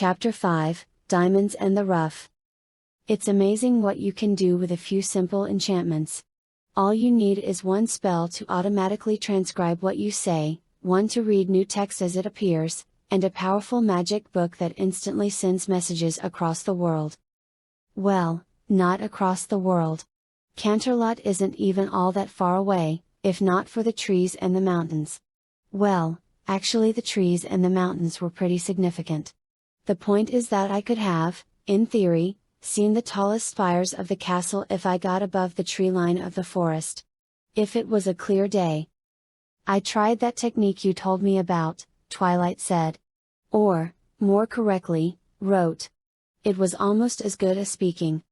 Chapter 5, Diamonds and the Rough. It's amazing what you can do with a few simple enchantments. All you need is one spell to automatically transcribe what you say, one to read new text as it appears, and a powerful magic book that instantly sends messages across the world. Well, not across the world. Canterlot isn't even all that far away, if not for the trees and the mountains. Well, actually the trees and the mountains were pretty significant. The point is that I could have, in theory, seen the tallest spires of the castle if I got above the tree line of the forest. If it was a clear day. I tried that technique you told me about, Twilight said. Or, more correctly, wrote. It was almost as good as speaking.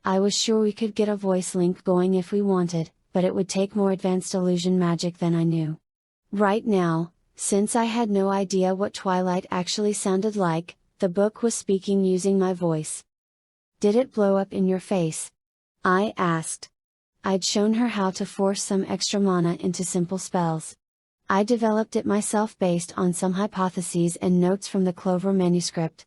I was sure we could get a voice link going if we wanted, but it would take more advanced illusion magic than I knew. Right now, since I had no idea what Twilight actually sounded like, the book was speaking using my voice. Did it blow up in your face? I asked. I'd shown her how to force some extra mana into simple spells. I developed it myself based on some hypotheses and notes from the Clover manuscript.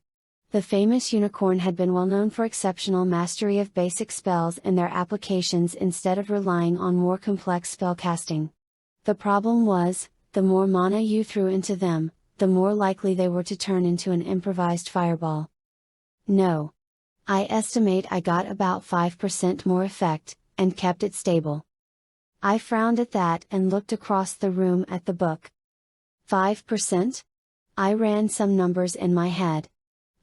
The famous unicorn had been well known for exceptional mastery of basic spells and their applications instead of relying on more complex spellcasting. The problem was, the more mana you threw into them, the more likely they were to turn into an improvised fireball. No. I estimate I got about 5% more effect, and kept it stable. I frowned at that and looked across the room at the book. 5%? I ran some numbers in my head.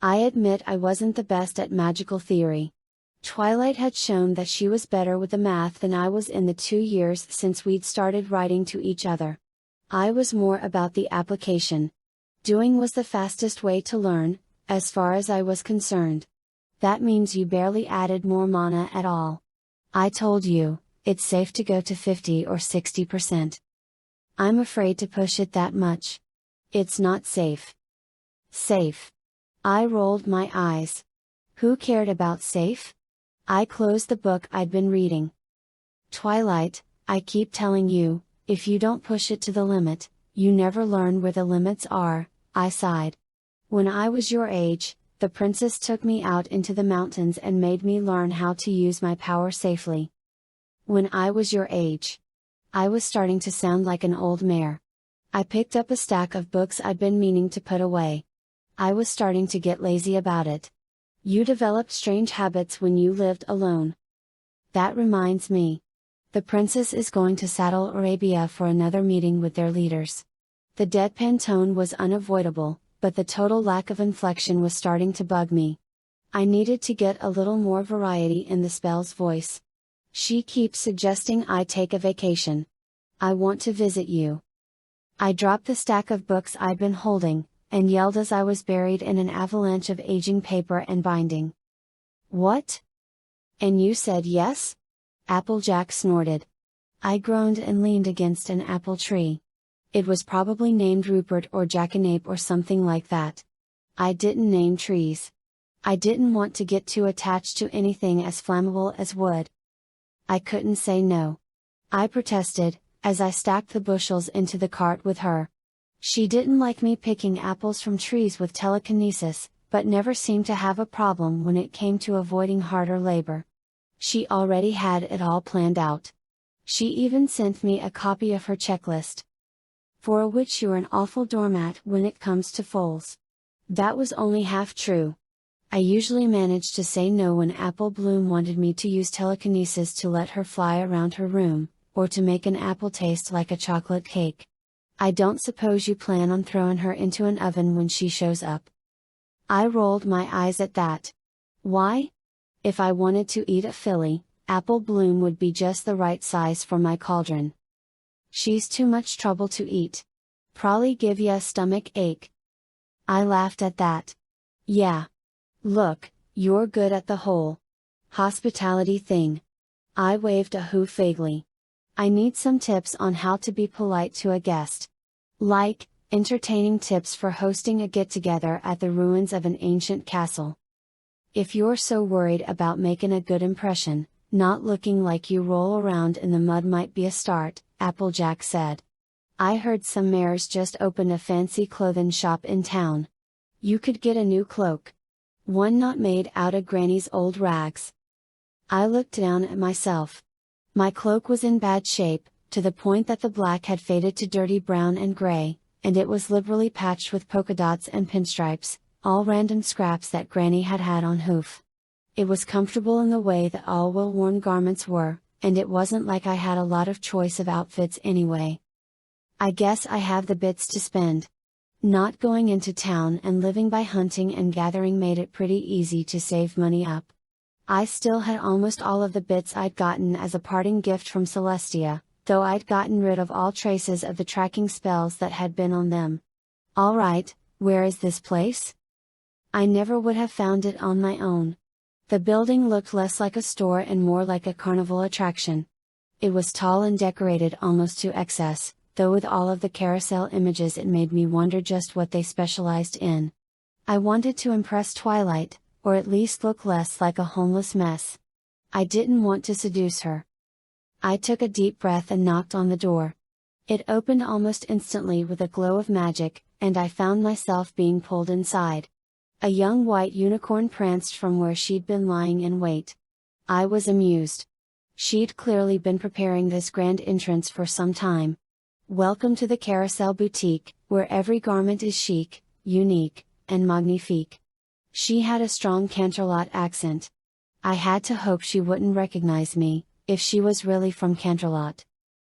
I admit I wasn't the best at magical theory. Twilight had shown that she was better with the math than I was in the 2 years since we'd started writing to each other. I was more about the application. Doing was the fastest way to learn, as far as I was concerned. That means you barely added more mana at all. I told you, it's safe to go to 50 or 60%. I'm afraid to push it that much. It's not safe. Safe. I rolled my eyes. Who cared about safe? I closed the book I'd been reading. Twilight, I keep telling you, if you don't push it to the limit, you never learn where the limits are, I sighed. When I was your age, the princess took me out into the mountains and made me learn how to use my power safely. When I was your age. I was starting to sound like an old mare. I picked up a stack of books I'd been meaning to put away. I was starting to get lazy about it. You developed strange habits when you lived alone. That reminds me. The princess is going to Saddle Arabia for another meeting with their leaders. The deadpan tone was unavoidable, but the total lack of inflection was starting to bug me. I needed to get a little more variety in the spell's voice. She keeps suggesting I take a vacation. I want to visit you. I dropped the stack of books I'd been holding, and yelled as I was buried in an avalanche of aging paper and binding. What? And you said yes? Applejack snorted. I groaned and leaned against an apple tree. It was probably named Rupert or Jackanape or something like that. I didn't name trees. I didn't want to get too attached to anything as flammable as wood. I couldn't say no. I protested, as I stacked the bushels into the cart with her. She didn't like me picking apples from trees with telekinesis, but never seemed to have a problem when it came to avoiding harder labor. She already had it all planned out. She even sent me a copy of her checklist. For a witch you're an awful doormat when it comes to foals. That was only half true. I usually managed to say no when Apple Bloom wanted me to use telekinesis to let her fly around her room, or to make an apple taste like a chocolate cake. I don't suppose you plan on throwing her into an oven when she shows up. I rolled my eyes at that. Why? If I wanted to eat a filly, Apple Bloom would be just the right size for my cauldron. She's too much trouble to eat. Probably give ya a stomach ache. I laughed at that. Yeah. Look, you're good at the whole hospitality thing. I waved a hoof vaguely. I need some tips on how to be polite to a guest. Like, entertaining tips for hosting a get-together at the ruins of an ancient castle. If you're so worried about making a good impression, not looking like you roll around in the mud might be a start, Applejack said. I heard some mares just opened a fancy clothing shop in town. You could get a new cloak. One not made out of Granny's old rags. I looked down at myself. My cloak was in bad shape, to the point that the black had faded to dirty brown and gray, and it was liberally patched with polka dots and pinstripes, all random scraps that Granny had had on hoof. It was comfortable in the way that all well-worn garments were, and it wasn't like I had a lot of choice of outfits anyway. I guess I have the bits to spend. Not going into town and living by hunting and gathering made it pretty easy to save money up. I still had almost all of the bits I'd gotten as a parting gift from Celestia, though I'd gotten rid of all traces of the tracking spells that had been on them. Alright, where is this place? I never would have found it on my own. The building looked less like a store and more like a carnival attraction. It was tall and decorated almost to excess, though with all of the carousel images it made me wonder just what they specialized in. I wanted to impress Twilight, or at least look less like a homeless mess. I didn't want to seduce her. I took a deep breath and knocked on the door. It opened almost instantly with a glow of magic, and I found myself being pulled inside. A young white unicorn pranced from where she'd been lying in wait. I was amused. She'd clearly been preparing this grand entrance for some time. Welcome to the Carousel Boutique, where every garment is chic, unique, and magnifique. She had a strong Canterlot accent. I had to hope she wouldn't recognize me, if she was really from Canterlot.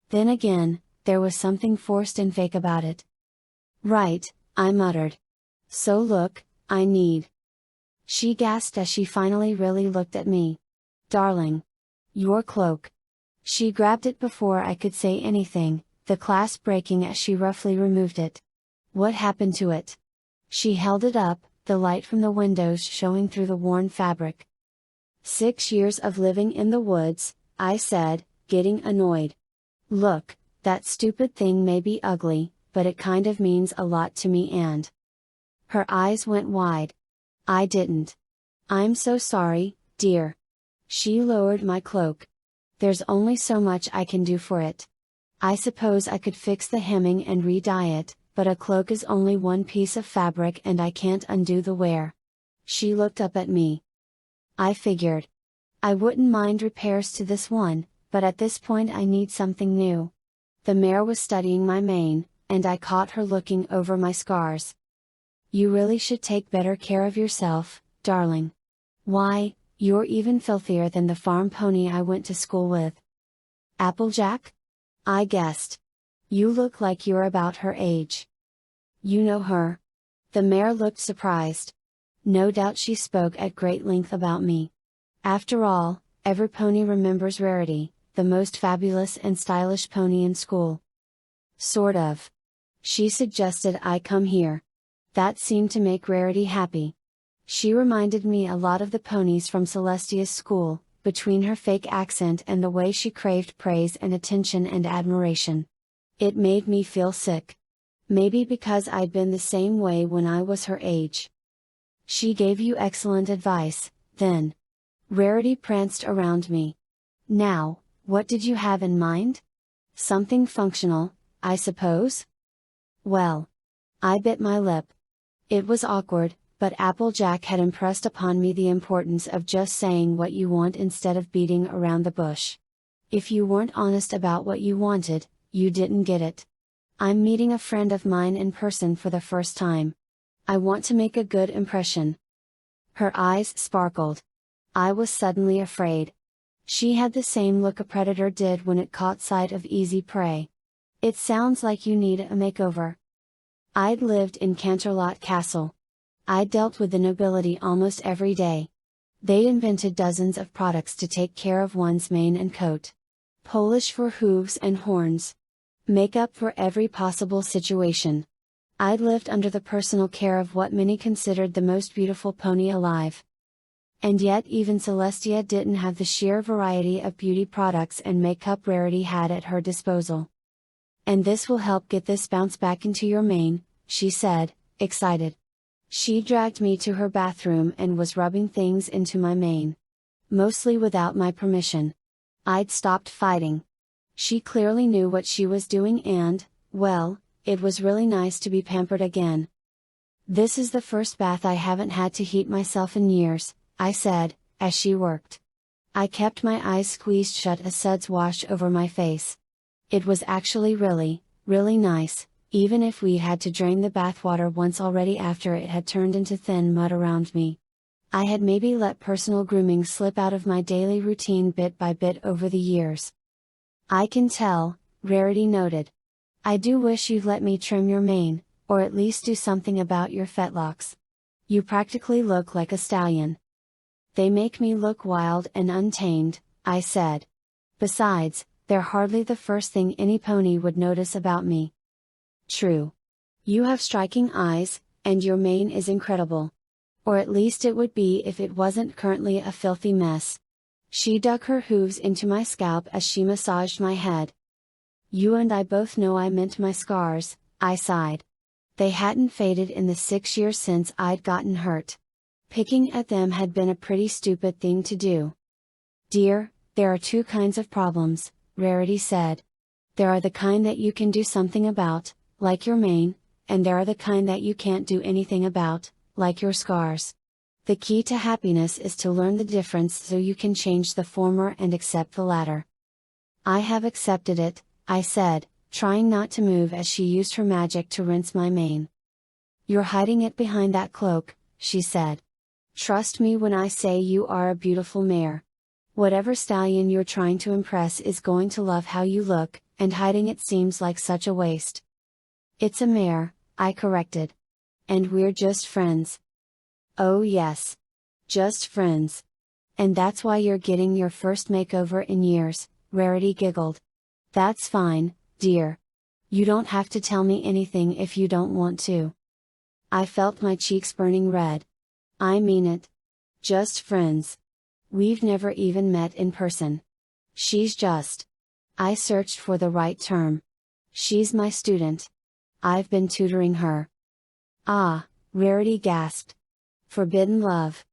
Then again, there was something forced and fake about it. Right, I muttered. So look, I need. She gasped as she finally really looked at me. Darling. Your cloak. She grabbed it before I could say anything, the clasp breaking as she roughly removed it. What happened to it? She held it up, the light from the windows showing through the worn fabric. 6 years of living in the woods, I said, getting annoyed. Look, that stupid thing may be ugly, but it kind of means a lot to me and. Her eyes went wide. I didn't. I'm so sorry, dear. She lowered my cloak. There's only so much I can do for it. I suppose I could fix the hemming and re-dye it, but a cloak is only one piece of fabric and I can't undo the wear. She looked up at me. I figured. I wouldn't mind repairs to this one, but at this point I need something new. The mare was studying my mane, and I caught her looking over my scars. You really should take better care of yourself, darling. Why, you're even filthier than the farm pony I went to school with. Applejack? I guessed. You look like you're about her age. You know her? The mare looked surprised. No doubt she spoke at great length about me. After all, every pony remembers Rarity, the most fabulous and stylish pony in school. Sort of. She suggested I come here. That seemed to make Rarity happy. She reminded me a lot of the ponies from Celestia's school, between her fake accent and the way she craved praise and attention and admiration. It made me feel sick. Maybe because I'd been the same way when I was her age. She gave you excellent advice, then. Rarity pranced around me. Now, what did you have in mind? Something functional, I suppose? Well. I bit my lip. It was awkward, but Applejack had impressed upon me the importance of just saying what you want instead of beating around the bush. If you weren't honest about what you wanted, you didn't get it. I'm meeting a friend of mine in person for the first time. I want to make a good impression. Her eyes sparkled. I was suddenly afraid. She had the same look a predator did when it caught sight of easy prey. It sounds like you need a makeover. I'd lived in Canterlot Castle. I dealt with the nobility almost every day. They'd invented dozens of products to take care of one's mane and coat. Polish for hooves and horns. Makeup for every possible situation. I'd lived under the personal care of what many considered the most beautiful pony alive. And yet even Celestia didn't have the sheer variety of beauty products and makeup Rarity had at her disposal. And this will help get this bounce back into your mane, she said, excited. She dragged me to her bathroom and was rubbing things into my mane. Mostly without my permission. I'd stopped fighting. She clearly knew what she was doing and, well, it was really nice to be pampered again. This is the first bath I haven't had to heat myself in years, I said, as she worked. I kept my eyes squeezed shut as suds washed over my face. It was actually really, really nice, even if we had to drain the bathwater once already after it had turned into thin mud around me. I had maybe let personal grooming slip out of my daily routine bit by bit over the years. I can tell, Rarity noted. I do wish you'd let me trim your mane, or at least do something about your fetlocks. You practically look like a stallion. They make me look wild and untamed, I said. Besides, they're hardly the first thing any pony would notice about me. True. You have striking eyes, and your mane is incredible. Or at least it would be if it wasn't currently a filthy mess. She dug her hooves into my scalp as she massaged my head. You and I both know I meant my scars, I sighed. They hadn't faded in the 6 years since I'd gotten hurt. Picking at them had been a pretty stupid thing to do. Dear, there are two kinds of problems, Rarity said. There are the kind that you can do something about, like your mane, and there are the kind that you can't do anything about, like your scars. The key to happiness is to learn the difference so you can change the former and accept the latter. I have accepted it, I said, trying not to move as she used her magic to rinse my mane. You're hiding it behind that cloak, she said. Trust me when I say you are a beautiful mare. Whatever stallion you're trying to impress is going to love how you look, and hiding it seems like such a waste. It's a mare, I corrected. And we're just friends. Oh yes. Just friends. And that's why you're getting your first makeover in years, Rarity giggled. That's fine, dear. You don't have to tell me anything if you don't want to. I felt my cheeks burning red. I mean it. Just friends. We've never even met in person. She's just. I searched for the right term. She's my student. I've been tutoring her. Ah, Rarity gasped. Forbidden love.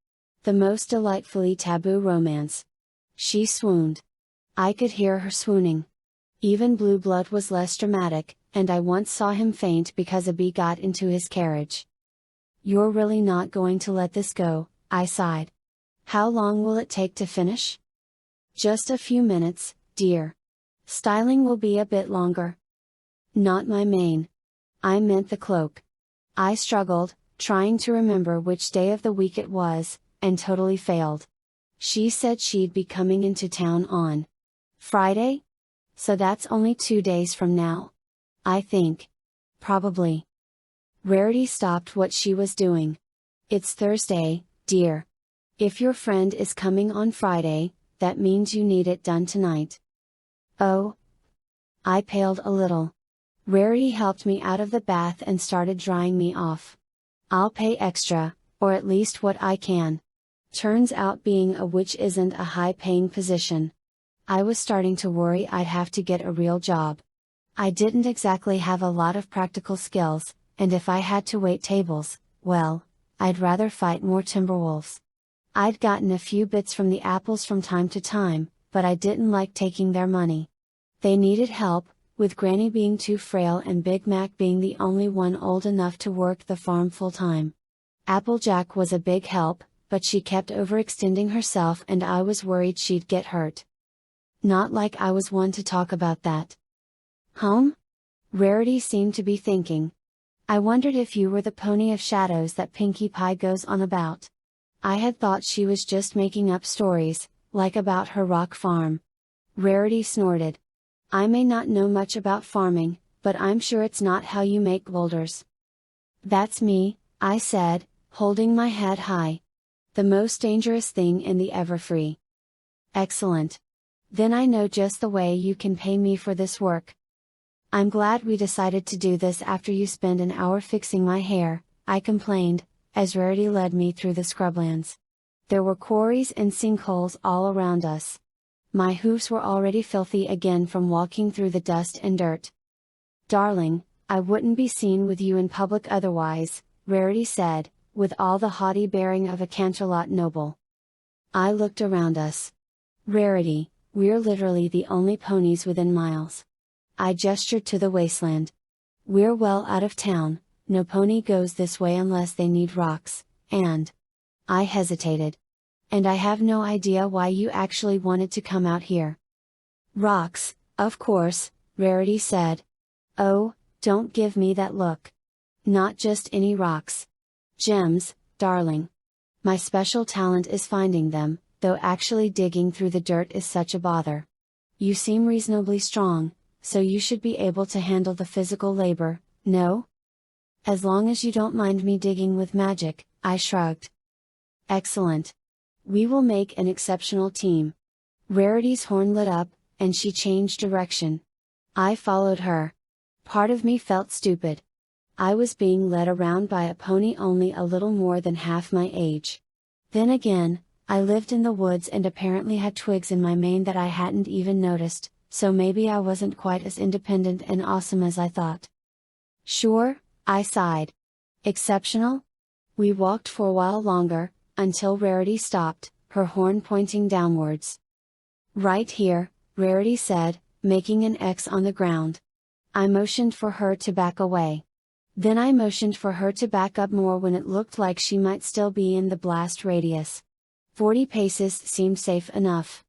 The most delightfully taboo romance. She swooned. I could hear her swooning. Even Blue Blood was less dramatic, and I once saw him faint because a bee got into his carriage. You're really not going to let this go, I sighed. How long will it take to finish? Just a few minutes, dear. Styling will be a bit longer. Not my mane. I meant the cloak. I struggled, trying to remember which day of the week it was, and totally failed. She said she'd be coming into town on Friday? So that's only 2 days from now. I think. Probably. Rarity stopped what she was doing. It's Thursday, dear. If your friend is coming on Friday, that means you need it done tonight. Oh. I paled a little. Rarity helped me out of the bath and started drying me off. I'll pay extra, or at least what I can. Turns out being a witch isn't a high-paying position. I was starting to worry I'd have to get a real job. I didn't exactly have a lot of practical skills, and if I had to wait tables, well, I'd rather fight more timberwolves. I'd gotten a few bits from the apples from time to time, but I didn't like taking their money. They needed help, with Granny being too frail and Big Mac being the only one old enough to work the farm full-time. Applejack was a big help, but she kept overextending herself and I was worried she'd get hurt. Not like I was one to talk about that. Home? Rarity seemed to be thinking. I wondered if you were the pony of shadows that Pinkie Pie goes on about. I had thought she was just making up stories, like about her rock farm. Rarity snorted. I may not know much about farming, but I'm sure it's not how you make boulders. That's me, I said, holding my head high. The most dangerous thing in the Everfree. Excellent. Then I know just the way you can pay me for this work. I'm glad we decided to do this after you spend an hour fixing my hair, I complained, as Rarity led me through the scrublands. There were quarries and sinkholes all around us. My hoofs were already filthy again from walking through the dust and dirt. Darling, I wouldn't be seen with you in public otherwise, Rarity said, with all the haughty bearing of a Canterlot noble. I looked around us. Rarity, we're literally the only ponies within miles. I gestured to the wasteland. We're well out of town, no pony goes this way unless they need rocks, and I hesitated. And I have no idea why you actually wanted to come out here. Rocks, of course, Rarity said. Oh, don't give me that look. Not just any rocks. Gems, darling. My special talent is finding them, though actually digging through the dirt is such a bother. You seem reasonably strong, so you should be able to handle the physical labor, no? As long as you don't mind me digging with magic, I shrugged. Excellent. We will make an exceptional team. Rarity's horn lit up, and she changed direction. I followed her. Part of me felt stupid. I was being led around by a pony only a little more than half my age. Then again, I lived in the woods and apparently had twigs in my mane that I hadn't even noticed, so maybe I wasn't quite as independent and awesome as I thought. Sure, I sighed. Exceptional? We walked for a while longer, until Rarity stopped, her horn pointing downwards. Right here, Rarity said, making an X on the ground. I motioned for her to back away. Then I motioned for her to back up more when it looked like she might still be in the blast radius. 40 paces seemed safe enough.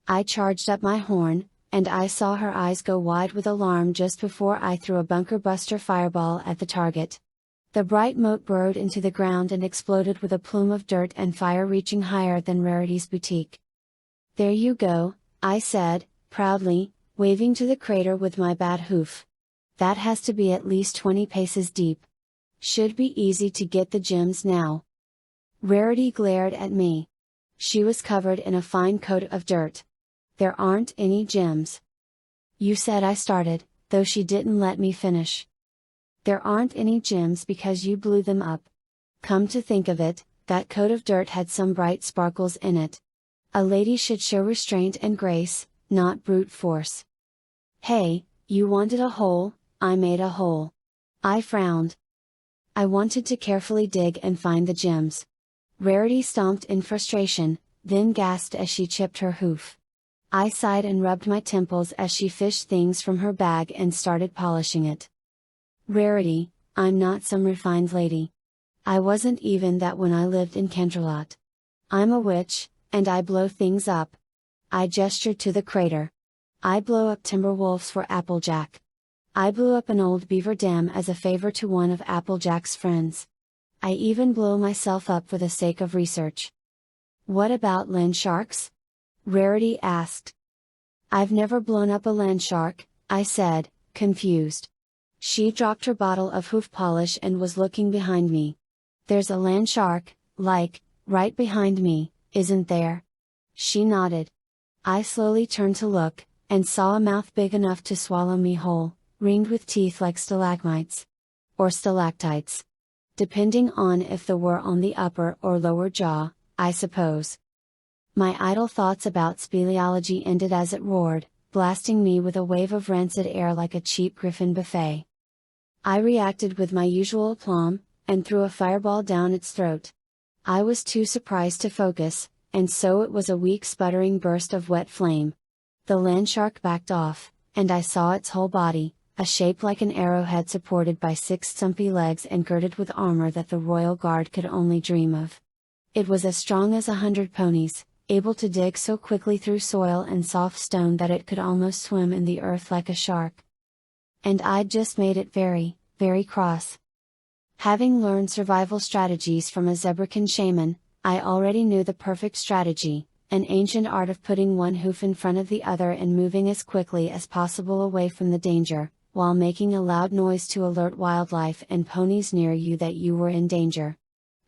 I charged up my horn, and I saw her eyes go wide with alarm just before I threw a bunker buster fireball at the target. The bright mote burrowed into the ground and exploded with a plume of dirt and fire reaching higher than Rarity's boutique. There you go, I said, proudly, waving to the crater with my bad hoof. That has to be at least 20 paces deep. Should be easy to get the gems now. Rarity glared at me. She was covered in a fine coat of dirt. There aren't any gems. You said I started, though she didn't let me finish. There aren't any gems because you blew them up. Come to think of it, that coat of dirt had some bright sparkles in it. A lady should show restraint and grace, not brute force. Hey, you wanted a hole, I made a hole. I frowned. I wanted to carefully dig and find the gems. Rarity stomped in frustration, then gasped as she chipped her hoof. I sighed and rubbed my temples as she fished things from her bag and started polishing it. Rarity, I'm not some refined lady. I wasn't even that when I lived in Canterlot. I'm a witch, and I blow things up. I gestured to the crater. I blow up timber wolves for Applejack. I blew up an old beaver dam as a favor to one of Applejack's friends. I even blow myself up for the sake of research. What about land sharks? Rarity asked. I've never blown up a land shark, I said, confused. She dropped her bottle of hoof polish and was looking behind me. There's a land shark, right behind me, isn't there? She nodded. I slowly turned to look, and saw a mouth big enough to swallow me whole, ringed with teeth like stalagmites. Or stalactites. Depending on if the were on the upper or lower jaw, I suppose. My idle thoughts about speleology ended as it roared, blasting me with a wave of rancid air like a cheap Griffin buffet. I reacted with my usual aplomb, and threw a fireball down its throat. I was too surprised to focus, and so it was a weak sputtering burst of wet flame. The land shark backed off, and I saw its whole body, a shape like an arrowhead supported by 6 stumpy legs and girded with armor that the royal guard could only dream of. It was as strong as 100 ponies, able to dig so quickly through soil and soft stone that it could almost swim in the earth like a shark. And I'd just made it very, very cross. Having learned survival strategies from a Zebrakin shaman, I already knew the perfect strategy, an ancient art of putting one hoof in front of the other and moving as quickly as possible away from the danger, while making a loud noise to alert wildlife and ponies near you that you were in danger.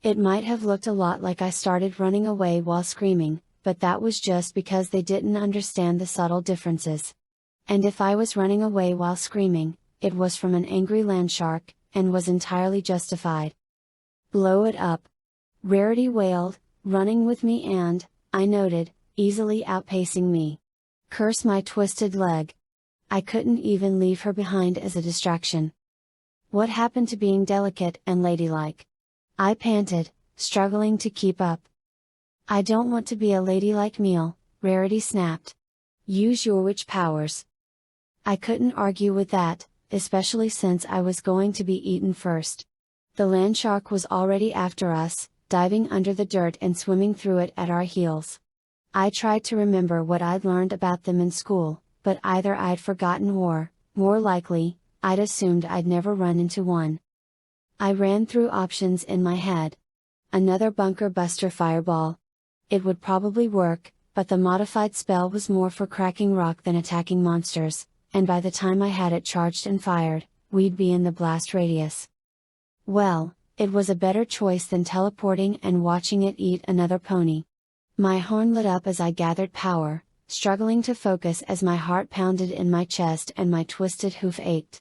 It might have looked a lot like I started running away while screaming, but that was just because they didn't understand the subtle differences. And if I was running away while screaming, it was from an angry land shark, and was entirely justified. Blow it up! Rarity wailed, running with me and, I noted, easily outpacing me. Curse my twisted leg! I couldn't even leave her behind as a distraction. What happened to being delicate and ladylike? I panted, struggling to keep up. I don't want to be a ladylike meal, Rarity snapped. Use your witch powers. I couldn't argue with that, especially since I was going to be eaten first. The land shark was already after us, diving under the dirt and swimming through it at our heels. I tried to remember what I'd learned about them in school, but either I'd forgotten or, more likely, I'd assumed I'd never run into one. I ran through options in my head. Another bunker buster fireball. It would probably work, but the modified spell was more for cracking rock than attacking monsters, and by the time I had it charged and fired, we'd be in the blast radius. Well, it was a better choice than teleporting and watching it eat another pony. My horn lit up as I gathered power, struggling to focus as my heart pounded in my chest and my twisted hoof ached.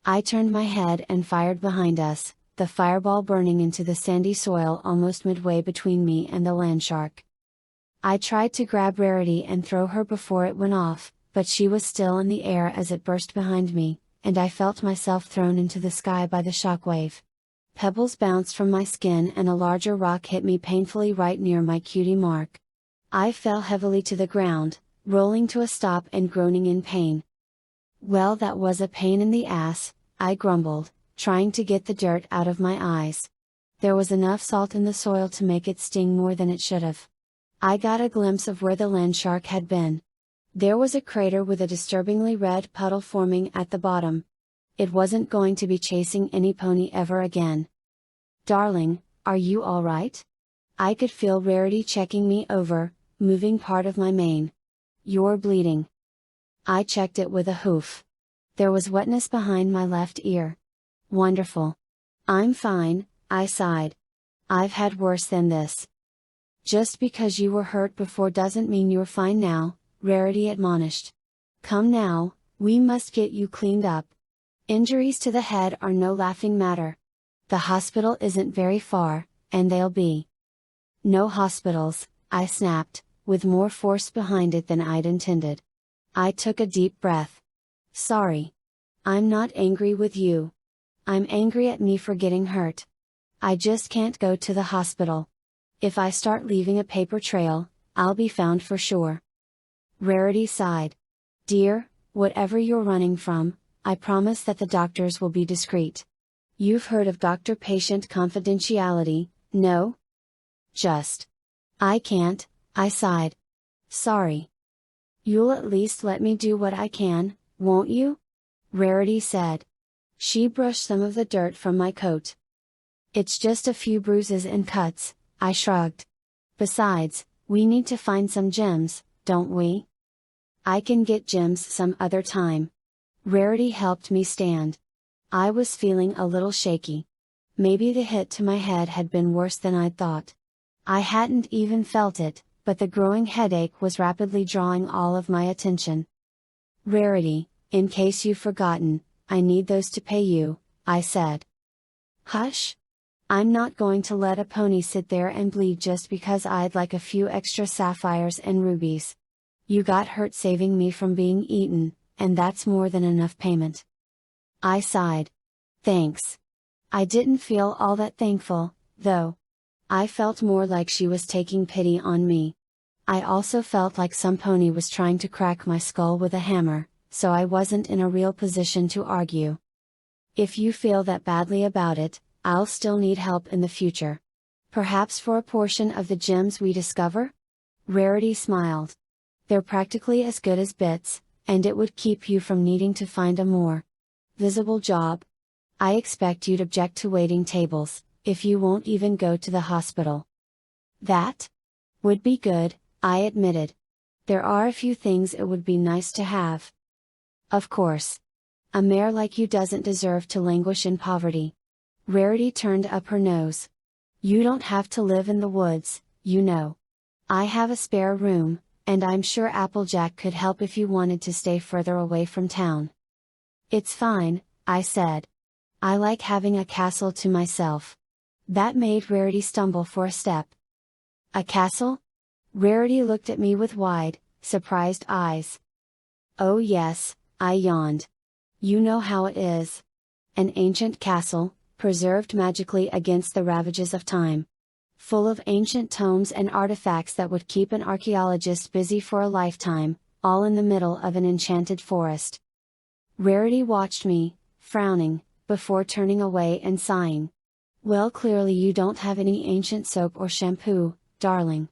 I turned my head and fired behind us, the fireball burning into the sandy soil almost midway between me and the land shark. I tried to grab Rarity and throw her before it went off, but she was still in the air as it burst behind me, and I felt myself thrown into the sky by the shockwave. Pebbles bounced from my skin and a larger rock hit me painfully right near my cutie mark. I fell heavily to the ground, rolling to a stop and groaning in pain. Well, that was a pain in the ass, I grumbled, trying to get the dirt out of my eyes. There was enough salt in the soil to make it sting more than it should have. I got a glimpse of where the land shark had been. There was a crater with a disturbingly red puddle forming at the bottom. It wasn't going to be chasing any pony ever again. Darling, are you alright? I could feel Rarity checking me over, moving part of my mane. You're bleeding. I checked it with a hoof. There was wetness behind my left ear. Wonderful. I'm fine, I sighed. I've had worse than this. Just because you were hurt before doesn't mean you're fine now, Rarity admonished. Come now, we must get you cleaned up. Injuries to the head are no laughing matter. The hospital isn't very far, and they'll be. No hospitals, I snapped, with more force behind it than I'd intended. I took a deep breath. Sorry. I'm not angry with you. I'm angry at me for getting hurt. I just can't go to the hospital. If I start leaving a paper trail, I'll be found for sure. Rarity sighed. Dear, whatever you're running from, I promise that the doctors will be discreet. You've heard of doctor-patient confidentiality, no? Just. I can't, I sighed. Sorry. You'll at least let me do what I can, won't you? Rarity said. She brushed some of the dirt from my coat. It's just a few bruises and cuts, I shrugged. Besides, we need to find some gems, don't we? I can get gems some other time. Rarity helped me stand. I was feeling a little shaky. Maybe the hit to my head had been worse than I'd thought. I hadn't even felt it, but the growing headache was rapidly drawing all of my attention. Rarity, in case you've forgotten, I need those to pay you, I said. Hush! I'm not going to let a pony sit there and bleed just because I'd like a few extra sapphires and rubies. You got hurt saving me from being eaten, and that's more than enough payment. I sighed. Thanks. I didn't feel all that thankful, though. I felt more like she was taking pity on me. I also felt like some pony was trying to crack my skull with a hammer, so I wasn't in a real position to argue. If you feel that badly about it, I'll still need help in the future. Perhaps for a portion of the gems we discover? Rarity smiled. They're practically as good as bits, and it would keep you from needing to find a more visible job. I expect you'd object to waiting tables, if you won't even go to the hospital. That would be good, I admitted. There are a few things it would be nice to have. Of course. A mare like you doesn't deserve to languish in poverty. Rarity turned up her nose. You don't have to live in the woods, you know. I have a spare room, and I'm sure Applejack could help if you wanted to stay further away from town. It's fine, I said. I like having a castle to myself. That made Rarity stumble for a step. A castle? Rarity looked at me with wide, surprised eyes. Oh yes, I yawned. You know how it is. An ancient castle, preserved magically against the ravages of time. Full of ancient tomes and artifacts that would keep an archaeologist busy for a lifetime, all in the middle of an enchanted forest. Rarity watched me, frowning, before turning away and sighing. Well, clearly you don't have any ancient soap or shampoo, darling.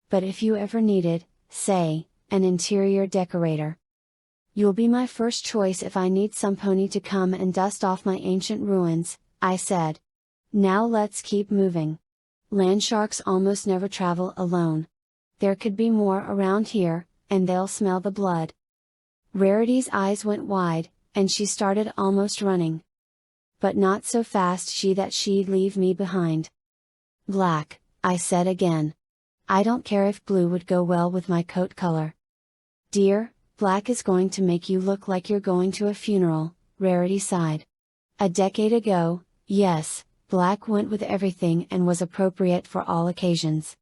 But if you ever needed, say, an interior decorator, you'll be my first choice if I need some pony to come and dust off my ancient ruins, I said. Now let's keep moving. Land sharks almost never travel alone. There could be more around here, and they'll smell the blood. Rarity's eyes went wide, and she started almost running. But not so fast that she'd leave me behind. Black, I said again. I don't care if blue would go well with my coat color. Dear, black is going to make you look like you're going to a funeral, Rarity sighed. A decade ago, yes, black went with everything and was appropriate for all occasions.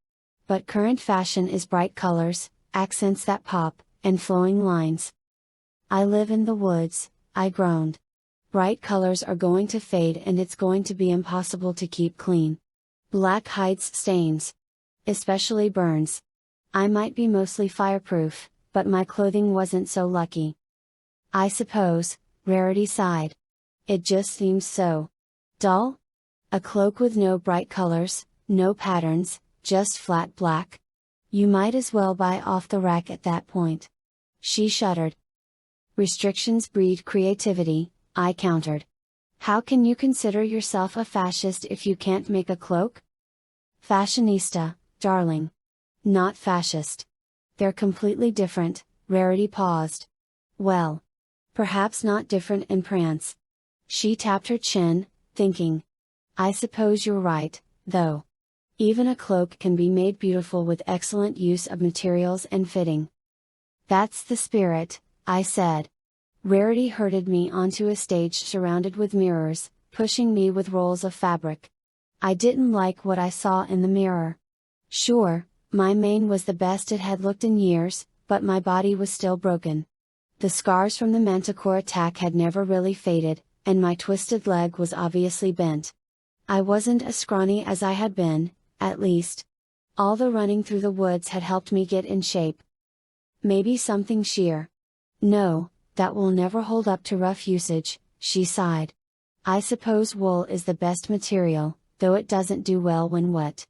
But current fashion is bright colors, accents that pop, and flowing lines. I live in the woods, I groaned. Bright colors are going to fade and it's going to be impossible to keep clean. Black hides stains. Especially burns. I might be mostly fireproof, but my clothing wasn't so lucky. I suppose, Rarity sighed. It just seems so dull? A cloak with no bright colors, no patterns, just flat black? You might as well buy off the rack at that point. She shuddered. Restrictions breed creativity, I countered. How can you consider yourself a fascist if you can't make a cloak? Fashionista, darling. Not fascist. They're completely different, Rarity paused. Well. Perhaps not different in prance. She tapped her chin, thinking. I suppose you're right, though. Even a cloak can be made beautiful with excellent use of materials and fitting. That's the spirit, I said. Rarity herded me onto a stage surrounded with mirrors, pushing me with rolls of fabric. I didn't like what I saw in the mirror. Sure, my mane was the best it had looked in years, but my body was still broken. The scars from the manticore attack had never really faded, and my twisted leg was obviously bent. I wasn't as scrawny as I had been, at least. All the running through the woods had helped me get in shape. Maybe something sheer. No, that will never hold up to rough usage, she sighed. I suppose wool is the best material, though it doesn't do well when wet.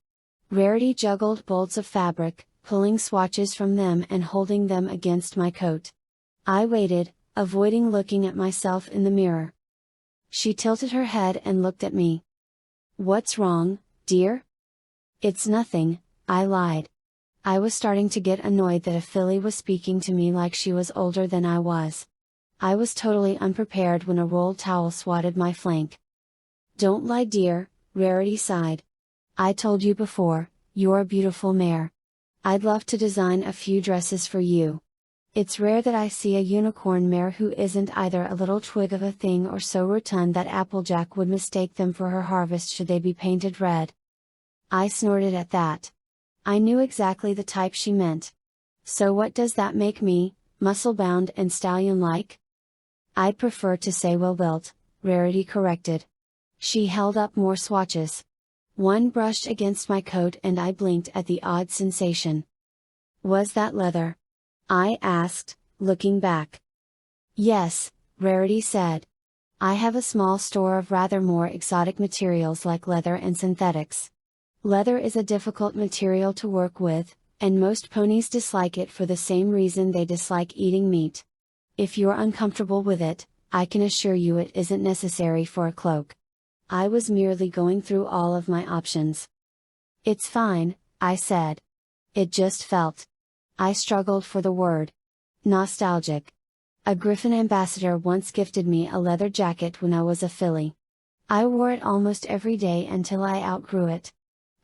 Rarity juggled bolts of fabric, pulling swatches from them and holding them against my coat. I waited, avoiding looking at myself in the mirror. She tilted her head and looked at me. What's wrong, dear? It's nothing, I lied. I was starting to get annoyed that a filly was speaking to me like she was older than I was. I was totally unprepared when a rolled towel swatted my flank. Don't lie, dear, Rarity sighed. I told you before, you're a beautiful mare. I'd love to design a few dresses for you. It's rare that I see a unicorn mare who isn't either a little twig of a thing or so rotund that Applejack would mistake them for her harvest should they be painted red. I snorted at that. I knew exactly the type she meant. So what does that make me, muscle-bound and stallion-like? I'd prefer to say well-built, Rarity corrected. She held up more swatches. One brushed against my coat and I blinked at the odd sensation. Was that leather? I asked, looking back. Yes, Rarity said. I have a small store of rather more exotic materials like leather and synthetics. Leather is a difficult material to work with, and most ponies dislike it for the same reason they dislike eating meat. If you're uncomfortable with it, I can assure you it isn't necessary for a cloak. I was merely going through all of my options. It's fine, I said. It just felt. I struggled for the word. Nostalgic. A Griffin ambassador once gifted me a leather jacket when I was a filly. I wore it almost every day until I outgrew it.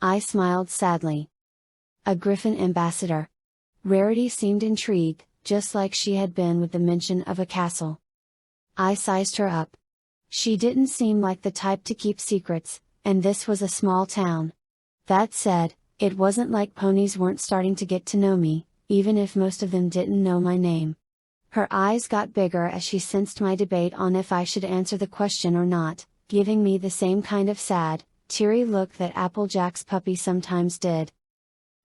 I smiled sadly. A Griffin ambassador. Rarity seemed intrigued, just like she had been with the mention of a castle. I sized her up. She didn't seem like the type to keep secrets, and this was a small town. That said, it wasn't like ponies weren't starting to get to know me, even if most of them didn't know my name. Her eyes got bigger as she sensed my debate on if I should answer the question or not, giving me the same kind of sad, teary look that Applejack's puppy sometimes did.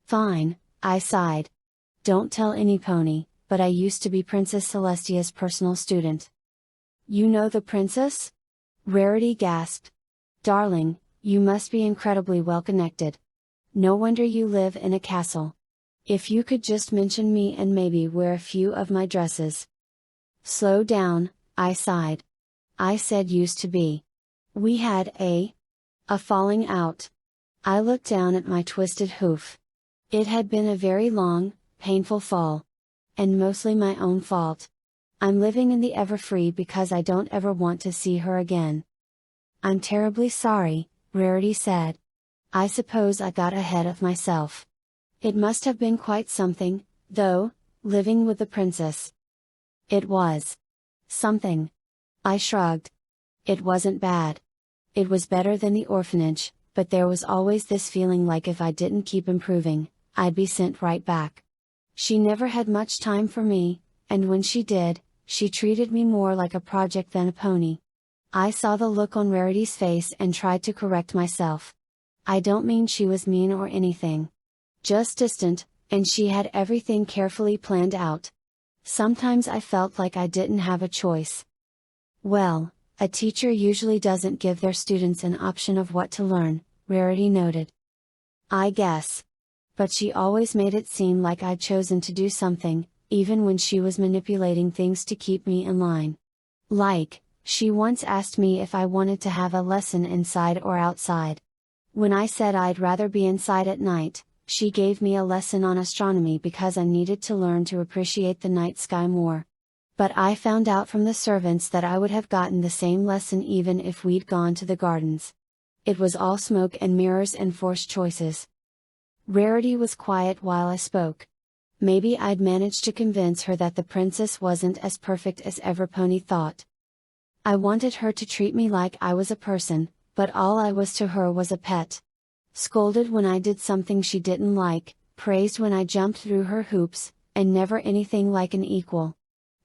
Fine, I sighed. Don't tell any pony, but I used to be Princess Celestia's personal student. You know the princess? Rarity gasped. Darling, You must be incredibly well connected. No wonder you live in a castle. If you could just mention me and maybe wear a few of my dresses. Slow down, I sighed. I said used to be. We had a falling out. I looked down at my twisted hoof. It had been a very long, painful fall. And mostly my own fault. I'm living in the Everfree because I don't ever want to see her again. I'm terribly sorry, Rarity said. I suppose I got ahead of myself. It must have been quite something, though, living with the princess. It was something. I shrugged. It wasn't bad. It was better than the orphanage, but there was always this feeling like if I didn't keep improving, I'd be sent right back. She never had much time for me, and when she did, she treated me more like a project than a pony. I saw the look on Rarity's face and tried to correct myself. I don't mean she was mean or anything. Just distant, and she had everything carefully planned out. Sometimes I felt like I didn't have a choice. Well, a teacher usually doesn't give their students an option of what to learn, Rarity noted. I guess. But she always made it seem like I'd chosen to do something, even when she was manipulating things to keep me in line. Like, she once asked me if I wanted to have a lesson inside or outside. When I said I'd rather be inside at night, she gave me a lesson on astronomy because I needed to learn to appreciate the night sky more. But I found out from the servants that I would have gotten the same lesson even if we'd gone to the gardens. It was all smoke and mirrors and forced choices. Rarity was quiet while I spoke. Maybe I'd managed to convince her that the princess wasn't as perfect as Everpony thought. I wanted her to treat me like I was a person, but all I was to her was a pet. Scolded when I did something she didn't like, praised when I jumped through her hoops, and never anything like an equal.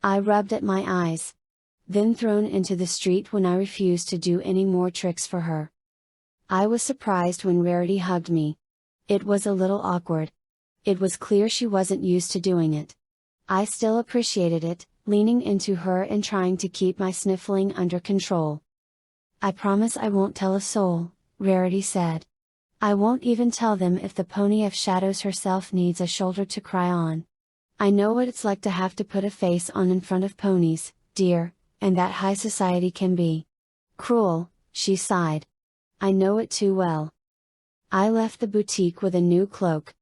I rubbed at my eyes. Then thrown into the street when I refused to do any more tricks for her. I was surprised when Rarity hugged me. It was a little awkward. It was clear she wasn't used to doing it. I still appreciated it, leaning into her and trying to keep my sniffling under control. I promise I won't tell a soul, Rarity said. I won't even tell them if the Pony of Shadows herself needs a shoulder to cry on. I know what it's like to have to put a face on in front of ponies, dear, and that high society can be cruel, she sighed. I know it too well. I left the boutique with a new cloak.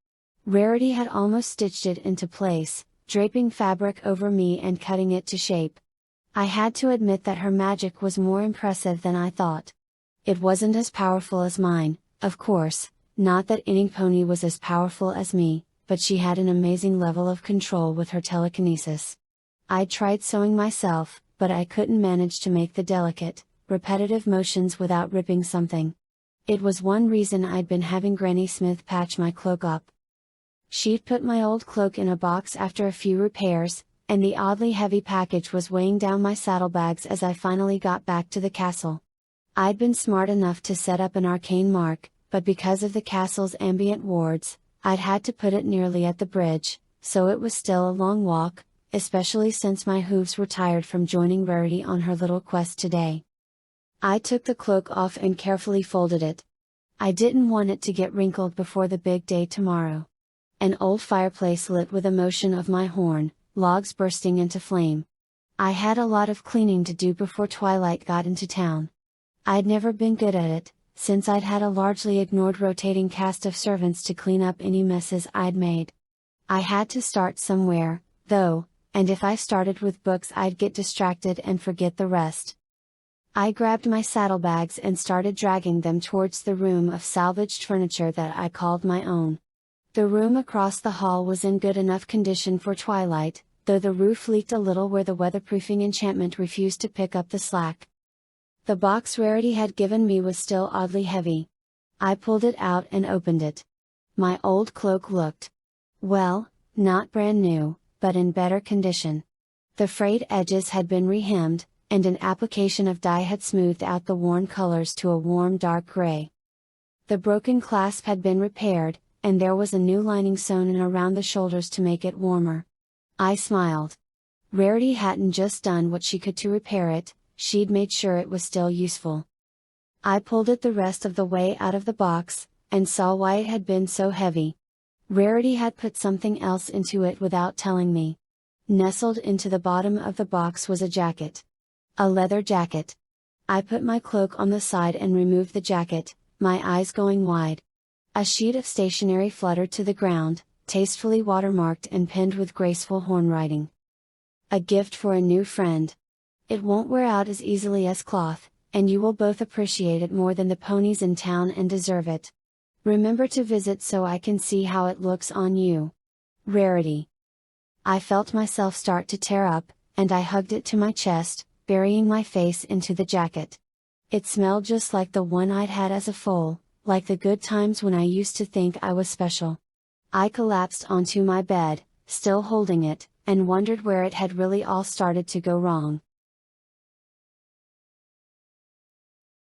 Rarity had almost stitched it into place, draping fabric over me and cutting it to shape. I had to admit that her magic was more impressive than I thought. It wasn't as powerful as mine, of course, not that any pony was as powerful as me, but she had an amazing level of control with her telekinesis. I'd tried sewing myself, but I couldn't manage to make the delicate, repetitive motions without ripping something. It was one reason I'd been having Granny Smith patch my cloak up. She'd put my old cloak in a box after a few repairs, and the oddly heavy package was weighing down my saddlebags as I finally got back to the castle. I'd been smart enough to set up an arcane mark, but because of the castle's ambient wards, I'd had to put it nearly at the bridge, so it was still a long walk, especially since my hooves were tired from joining Rarity on her little quest today. I took the cloak off and carefully folded it. I didn't want it to get wrinkled before the big day tomorrow. An old fireplace lit with a motion of my horn, logs bursting into flame. I had a lot of cleaning to do before twilight got into town. I'd never been good at it, since I'd had a largely ignored rotating cast of servants to clean up any messes I'd made. I had to start somewhere, though, and if I started with books I'd get distracted and forget the rest. I grabbed my saddlebags and started dragging them towards the room of salvaged furniture that I called my own. The room across the hall was in good enough condition for twilight, though the roof leaked a little where the weatherproofing enchantment refused to pick up the slack. The box Rarity had given me was still oddly heavy. I pulled it out and opened it. My old cloak looked, well, not brand new, but in better condition. The frayed edges had been rehemmed, and an application of dye had smoothed out the worn colors to a warm dark gray. The broken clasp had been repaired, and there was a new lining sewn in around the shoulders to make it warmer. I smiled. Rarity hadn't just done what she could to repair it, she'd made sure it was still useful. I pulled it the rest of the way out of the box, and saw why it had been so heavy. Rarity had put something else into it without telling me. Nestled into the bottom of the box was a jacket. A leather jacket. I put my cloak on the side and removed the jacket, my eyes going wide. A sheet of stationery fluttered to the ground, tastefully watermarked and pinned with graceful horn writing. A gift for a new friend. It won't wear out as easily as cloth, and you will both appreciate it more than the ponies in town and deserve it. Remember to visit so I can see how it looks on you. Rarity. I felt myself start to tear up, and I hugged it to my chest, burying my face into the jacket. It smelled just like the one I'd had as a foal, like the good times when I used to think I was special. I collapsed onto my bed, still holding it, and wondered where it had really all started to go wrong.